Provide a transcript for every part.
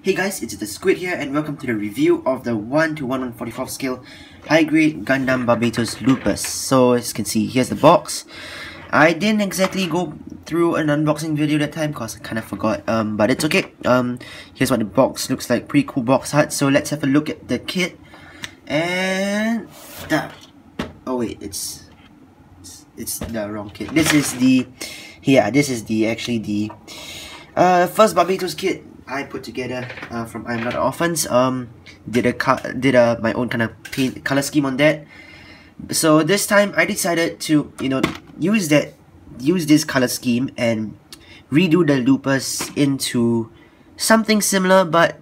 Hey guys, it's the Squid here and welcome to the review of the 1 to 1/144 scale high grade Gundam Barbatos Lupus. So as you can see, here's the box. I didn't exactly go through an unboxing video that time because I kind of forgot, but it's okay. Here's what the box looks like, pretty cool box art. So let's have a look at the kit. And oh wait, it's the wrong kit. This is the actually the first Barbatos kit I put together from I'm Not Orphans. Did my own kind of paint color scheme on that. So this time I decided to use this color scheme and redo the Lupus into something similar but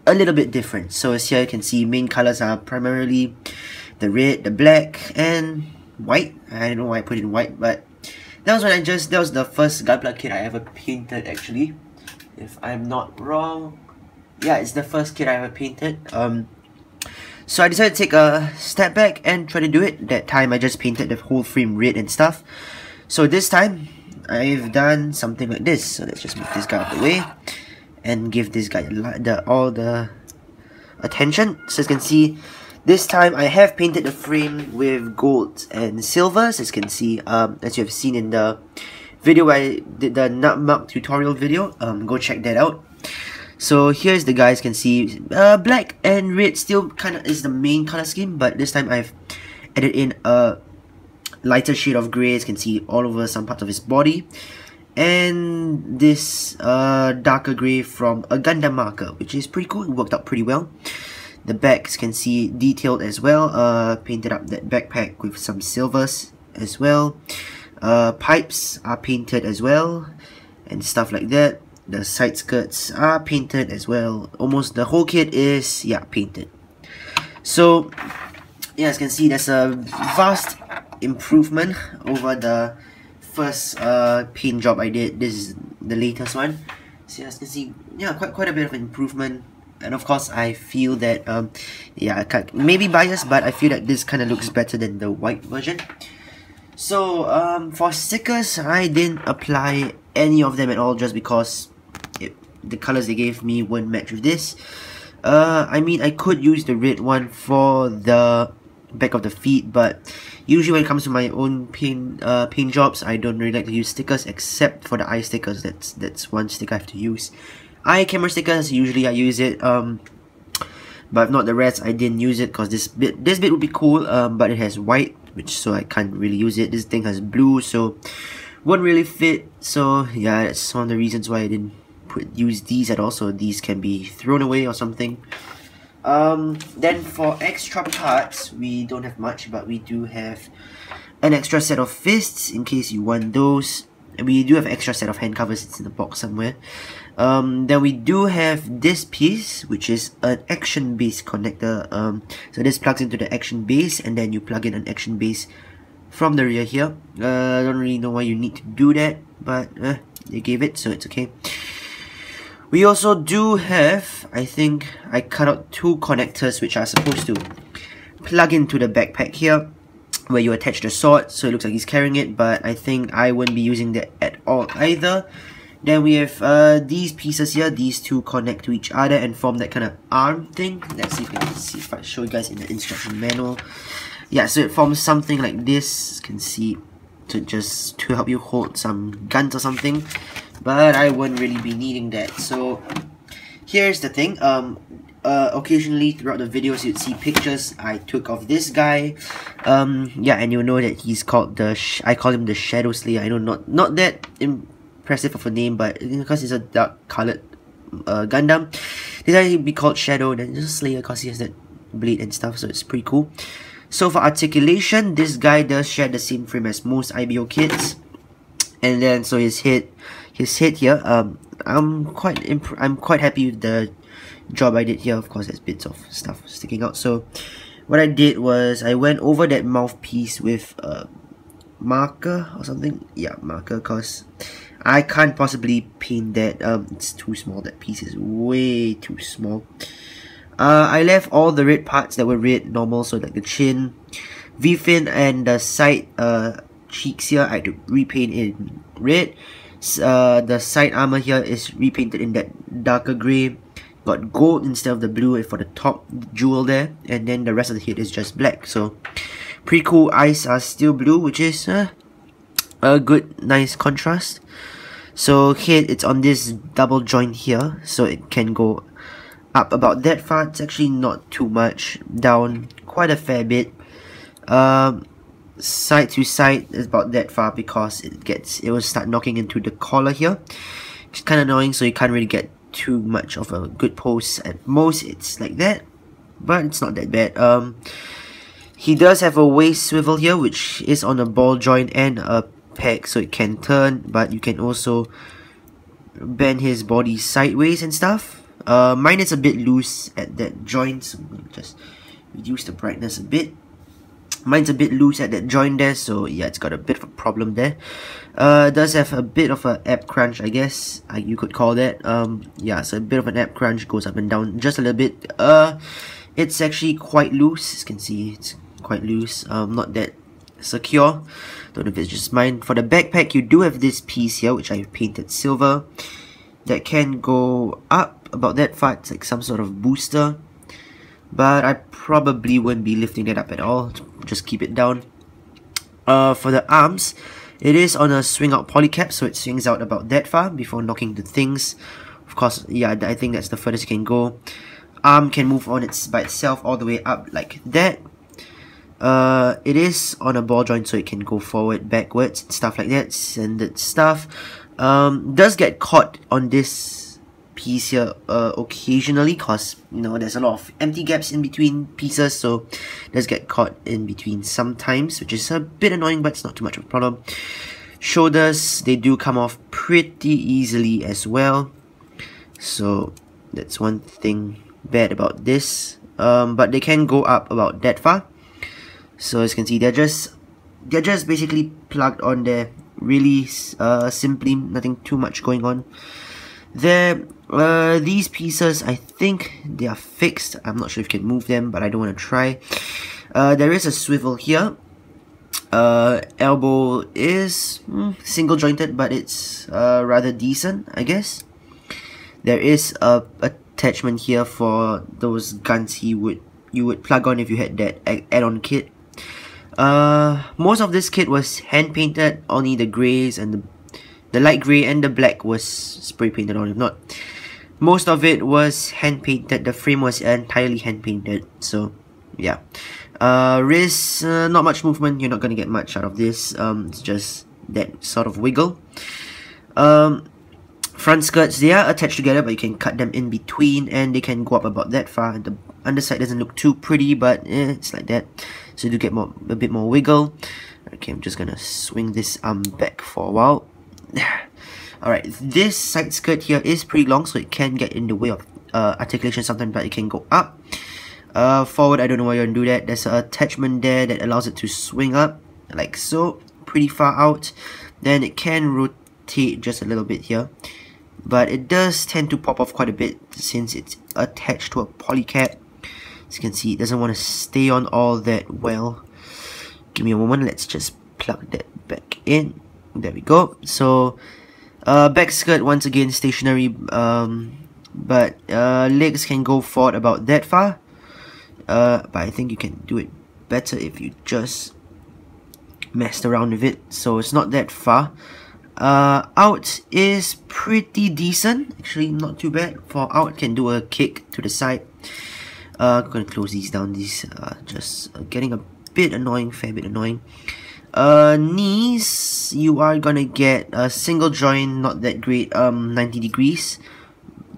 a little bit different. So as here you can see, main colors are primarily the red, the black, and white. I don't know why I put it in white, but that was the first GUNPLA kit I ever painted actually. If I'm not wrong, yeah, it's the first kit I ever painted. So I decided to take a step back and try to do it. That time I just painted the whole frame red and stuff. So this time I've done something like this. So let's just move this guy out of the way and give this guy all the attention. So as you can see, this time I have painted the frame with gold and silvers. As you can see, as you have seen in the video where I did the nutmeg tutorial video, go check that out. So here's the guys, can see black and red still kind of is the main color scheme, but this time I've added in a lighter shade of grey. As you can see all over some parts of his body, and this darker grey from a Gundam marker, which is pretty cool. It worked out pretty well. The backs can see detailed as well. Painted up that backpack with some silvers as well. Pipes are painted as well and stuff like that. The side skirts are painted as well. Almost the whole kit is painted. So yeah, as you can see, there's a vast improvement over the first paint job I did. This is the latest one. So as you can see, quite a bit of improvement. And of course I feel that maybe biased, but I feel that this kind of looks better than the white version. So for stickers, I didn't apply any of them at all just because the colors they gave me wouldn't match with this. I mean, I could use the red one for the back of the feet, but usually when it comes to my own paint jobs, I don't really like to use stickers except for the eye stickers. That's one sticker I have to use. Eye camera stickers, usually I use it, but if not the rest, I didn't use it because this bit would be cool, but it has white, so I can't really use it. This thing has blue, so won't really fit. So yeah, that's one of the reasons why I didn't use these at all. So these can be thrown away or something. Then for extra parts, we don't have much, but we do have an extra set of fists in case you want those. And we do have extra set of hand covers. It's in the box somewhere. Then we do have this piece, which is an action base connector. So this plugs into the action base, and then you plug in an action base from the rear here. I don't really know why you need to do that, but they gave it, so it's okay. We also do have, I think I cut out two connectors which are supposed to plug into the backpack here, where you attach the sword, so it looks like he's carrying it, but I think I wouldn't be using that at all either. Then we have these pieces here. These two connect to each other and form that kind of arm thing. Let's see if we can see if I show you guys in the instruction manual. Yeah, so it forms something like this. You can see, to help you hold some guns or something. But I wouldn't really be needing that. So here's the thing. Occasionally throughout the videos you'd see pictures I took of this guy. Yeah, and you'll know that he's called I call him the Shadow Slayer. I know not that impressive of a name, but because he's a dark colored Gundam, this guy be called Shadow, and then just Slayer because he has that blade and stuff, so it's pretty cool. So for articulation, this guy does share the same frame as most IBO kits. And then so his head here, I'm quite happy with the job I did here. Of course there's bits of stuff sticking out, so what I did was I went over that mouthpiece with a marker or something. Yeah, marker, cause I can't possibly paint that. It's too small. That piece is way too small. I left all the red parts that were red normal, so like the chin, V-fin, and the side cheeks here I had to repaint in red. The side armor here is repainted in that darker grey. got gold instead of the blue for the top jewel there, and then the rest of the head is just black. So pretty cool. Eyes are still blue, which is a good, nice contrast. So head, it's on this double joint here, so it can go up about that far. It's actually not too much, down quite a fair bit. Side to side is about that far because it will start knocking into the collar here. It's kind of annoying, so you can't really get too much of a good pose. At most it's like that, but it's not that bad. He does have a waist swivel here, which is on a ball joint and a peg, so it can turn, but you can also bend his body sideways and stuff. Mine is a bit loose at that joint, so I'm gonna just reduce the brightness a bit. Mine's a bit loose at that joint there, so yeah, it's got a bit of a problem there. It does have a bit of an ab crunch, I guess you could call that. Yeah, so a bit of an ab crunch, goes up and down just a little bit. It's actually quite loose, as you can see, it's quite loose, not that secure. Don't know if it's just mine. For the backpack, you do have this piece here, which I painted silver, that can go up about that far. It's like some sort of booster, but I probably wouldn't be lifting it up at all, just keep it down. For the arms, it is on a swing out polycap, so it swings out about that far before knocking the things. Of course, yeah, I think that's the furthest you can go. Arm can move on by itself all the way up like that. It is on a ball joint, so it can go forward, backwards, stuff like that, standard stuff. Does get caught on this piece here occasionally, cause you know there's a lot of empty gaps in between pieces, so it does get caught in between sometimes, which is a bit annoying, but it's not too much of a problem. Shoulders, they do come off pretty easily as well, so that's one thing bad about this. But they can go up about that far. So as you can see, they're just basically plugged on there, really simply, nothing too much going on there. These pieces, I think they are fixed. I'm not sure if you can move them, but I don't want to try. There is a swivel here. Elbow is single jointed, but it's rather decent, I guess. There is a attachment here for those guns you would plug on if you had that add-on kit. Most of this kit was hand painted. Only the greys and the light grey and the black was spray painted on. If not, most of it was hand painted. The frame was entirely hand painted. So yeah, wrist, not much movement. You're not gonna get much out of this. It's just that sort of wiggle. Front skirts, they are attached together, but you can cut them in between, and they can go up about that far. The underside doesn't look too pretty, but it's like that. So you do get a bit more wiggle. Okay, I'm just gonna swing this arm back for a while. Alright, this side skirt here is pretty long, so it can get in the way of articulation sometimes, but it can go up. Forward, I don't know why you're gonna do that. There's an attachment there that allows it to swing up, like so, pretty far out. Then it can rotate just a little bit here, but it does tend to pop off quite a bit since it's attached to a polycap. As you can see, it doesn't want to stay on all that well. Give me a moment, let's just plug that back in. There we go. So back skirt, once again stationary, but legs can go forward about that far, but I think you can do it better if you just messed around with it. So it's not that far. Out is pretty decent, actually not too bad. For out, can do a kick to the side. I'm gonna close these down. These are just getting a bit annoying, fair bit annoying. Knees, you are gonna get a single joint, not that great, 90 degrees,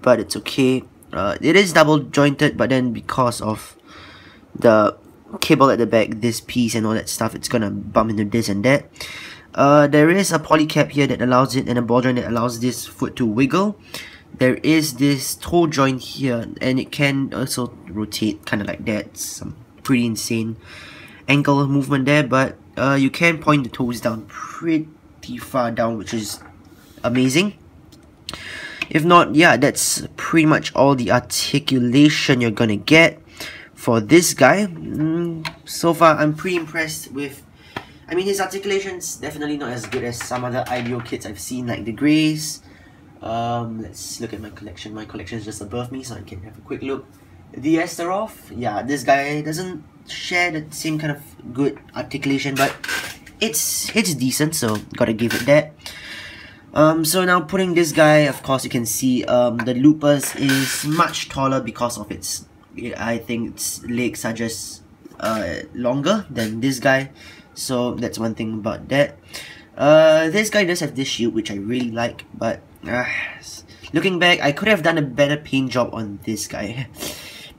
but it's okay. It is double jointed, but then because of the cable at the back, this piece and all that stuff, it's gonna bump into this and that. There is a polycap here that allows it, and a ball joint that allows this foot to wiggle. There is this toe joint here, and it can also rotate kind of like that. Some pretty insane ankle movement there, but you can point the toes down pretty far down, which is amazing. If not, yeah, that's pretty much all the articulation you're gonna get for this guy. So far, I'm pretty impressed with. I mean, his articulation's definitely not as good as some other IDO kits I've seen, like the Greys. Let's look at my collection. My collection is just above me, so I can have a quick look. The Astaroth, yeah, this guy doesn't share the same kind of good articulation, but it's decent, so gotta give it that. So now putting this guy, of course you can see the Lupus is much taller because of its, I think its legs are just longer than this guy, so that's one thing about that. This guy does have this shield, which I really like, but looking back, I could have done a better paint job on this guy.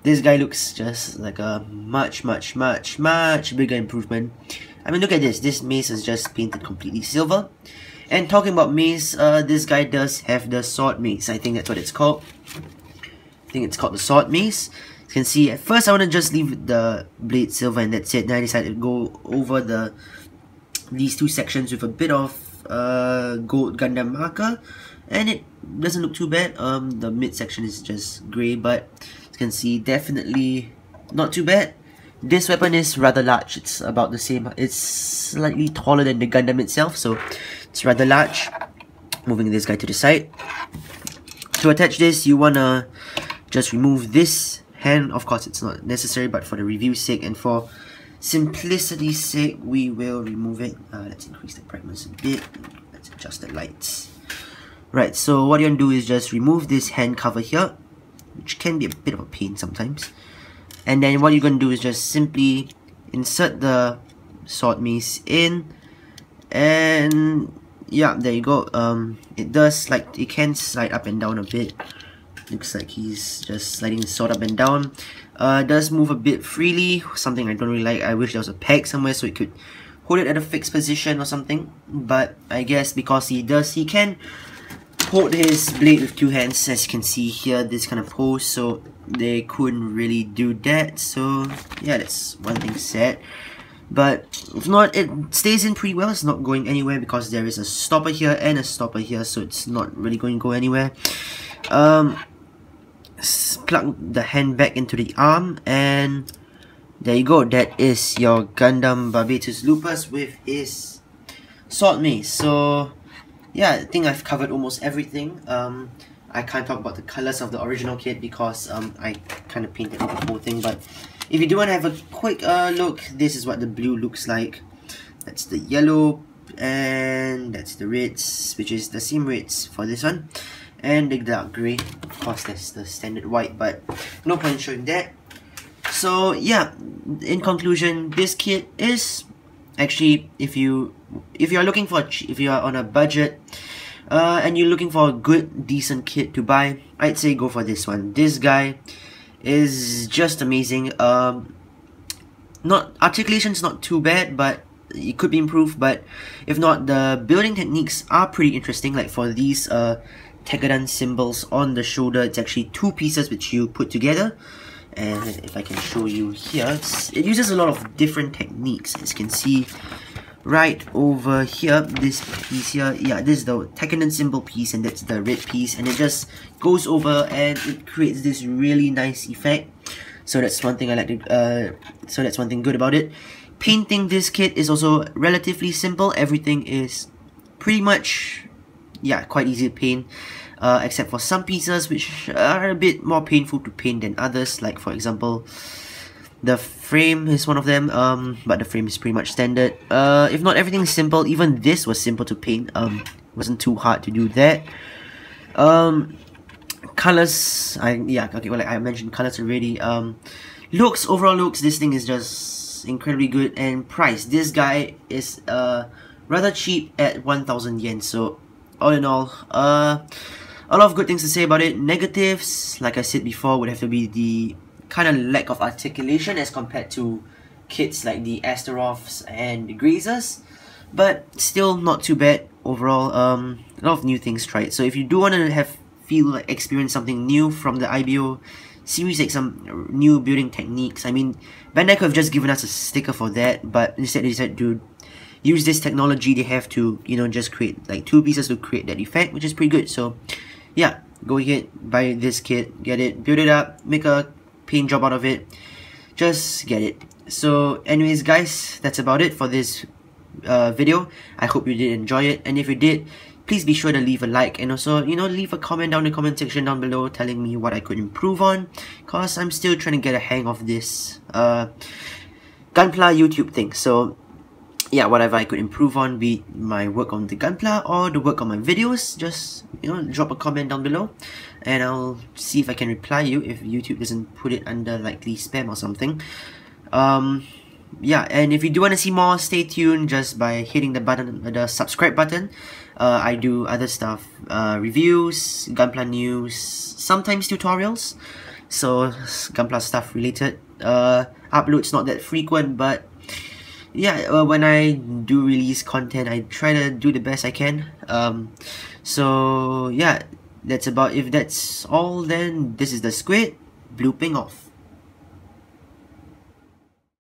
This guy looks just like a much bigger improvement. I mean, look at this. This mace is just painted completely silver. And talking about mace, this guy does have the sword mace. I think that's what it's called. I think it's called the sword mace. You can see, at first I want to just leave the blade silver and that's it. Then I decided to go over these two sections with a bit of gold Gundam marker, and it doesn't look too bad. The mid section is just grey, but you can see, definitely not too bad. This weapon is rather large. It's about the same. It's slightly taller than the Gundam itself, so it's rather large. Moving this guy to the side. To attach this, you wanna just remove this hand. Of course, it's not necessary, but for the review's sake and for simplicity's sake, we will remove it. Let's increase the brightness a bit. Let's adjust the lights. Right, so what you're gonna do is just remove this hand cover here, which can be a bit of a pain sometimes. And then what you're gonna do is just simply insert the sword mace in, and yeah, there you go. It does, like, it can slide up and down a bit. Looks like he's just sliding his sword up and down. It does move a bit freely, something I don't really like. I wish there was a peg somewhere so it could hold it at a fixed position or something. But I guess because he can hold his blade with two hands, as you can see here, this kind of pose, so they couldn't really do that. So yeah, that's one thing sad. But if not, it stays in pretty well. It's not going anywhere because there is a stopper here and a stopper here, so it's not really going to go anywhere. Plug the hand back into the arm, and there you go. That is your Gundam Barbatos Lupus with his sword mace. So yeah, I think I've covered almost everything. I can't talk about the colors of the original kit because I kind of painted the whole thing, but if you do want to have a quick look, this is what the blue looks like. That's the yellow, and that's the reds, which is the same reds for this one. And the dark grey, of course that's the standard white, but no point in showing that. So yeah, in conclusion, this kit is actually, if you are on a budget and you're looking for a good decent kit to buy, I'd say go for this one. This guy is just amazing. Articulation's not too bad, but it could be improved. But if not, the building techniques are pretty interesting. Like for these Tegadan symbols on the shoulder, it's actually two pieces which you put together. And if I can show you here, it uses a lot of different techniques. As you can see right over here, this piece here, yeah, this is the Tegadan symbol piece, and that's the red piece, and it just goes over and it creates this really nice effect. So that's one thing I like to, so that's one thing good about it. Painting this kit is also relatively simple. Everything is pretty much, yeah, quite easy to paint. Except for some pieces which are a bit more painful to paint than others, like for example the frame is one of them, but the frame is pretty much standard. If not, everything is simple. Even this was simple to paint. It wasn't too hard to do that. Colors, like I mentioned colors already. Overall looks, this thing is just incredibly good. And price, this guy is rather cheap at 1,000 yen, so all in all, a lot of good things to say about it. Negatives, like I said before, would have to be the kind of lack of articulation as compared to kits like the Astaroths and the Grazers, but still not too bad overall. A lot of new things tried. So if you do want to experience something new from the IBO series, like some new building techniques, I mean, Bandai could have just given us a sticker for that, but instead they decided to use this technology. They have to, just create like two pieces to create that effect, which is pretty good. So yeah, go ahead, buy this kit, get it, build it up, make a paint job out of it, just get it. So anyways guys, that's about it for this video. I hope you did enjoy it, and if you did, please be sure to leave a like, and also, you know, leave a comment down in the comment section down below telling me what I could improve on, cause I'm still trying to get a hang of this GUNPLA YouTube thing. So yeah, whatever I could improve on, be it my work on the GUNPLA or the work on my videos, just, you know, drop a comment down below and I'll see if I can reply you if YouTube doesn't put it under likely spam or something. Yeah, and if you do want to see more, stay tuned just by hitting the button, the subscribe button. I do other stuff, reviews, GUNPLA news, sometimes tutorials, so GUNPLA stuff related. Uploads not that frequent, but yeah, when I do release content, I try to do the best I can. So yeah, that's about, if that's all, then this is the Squid blooping off.